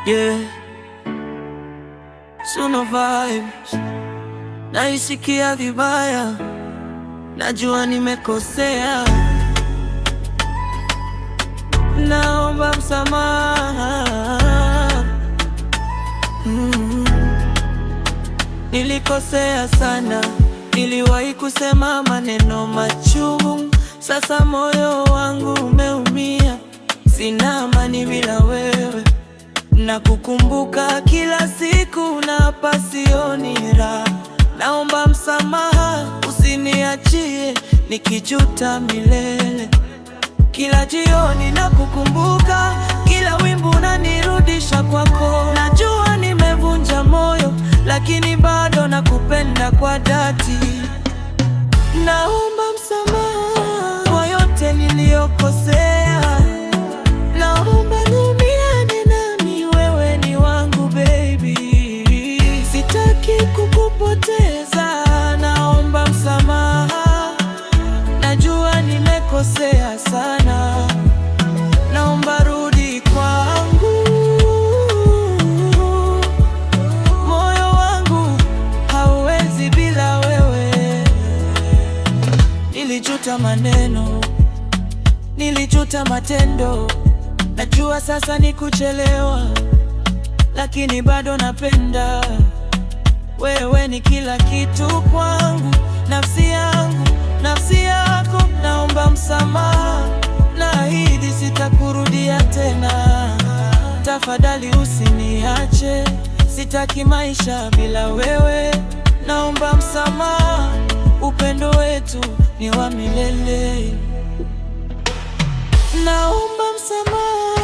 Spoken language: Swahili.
Yeah, Suno vibes. Naisikia vibaya, najua nimekosea, naomba msamaha. Nilikosea sana, niliwahi kusema maneno machungu. Sasa moyo wangu umeumia, sina amani bila wewe. Na kukumbuka kila siku na pasioni raha. Naomba msamaha, usiniachie nikijuta milele. Kila jioni na kukumbuka, kila wimbo unanirudisha kwako. Najua nimevunja moyo, lakini bado nakupenda kwa dhati. Naomba msamaha kwa yote niliyokosea. Naomba niumiane nami, wewe ni wangu baby. Sitaki kukupoteza, naomba msamaha. Najua nimekosea sana, naomba rudi kwangu. Moyo wangu hauwezi bila wewe. Nilijuta maneno, nilijuta matendo. Najua sasa ni kuchelewa, lakini bado napenda. Wewe ni kila kitu kwangu, nafsi yangu, nafsi yako. Naomba msamaha, naahidi sitakurudia tena. Tafadhali usiniache, sitaki maisha bila wewe. Naomba msamaha, upendo wetu ni wa milele. Naomba msamaha.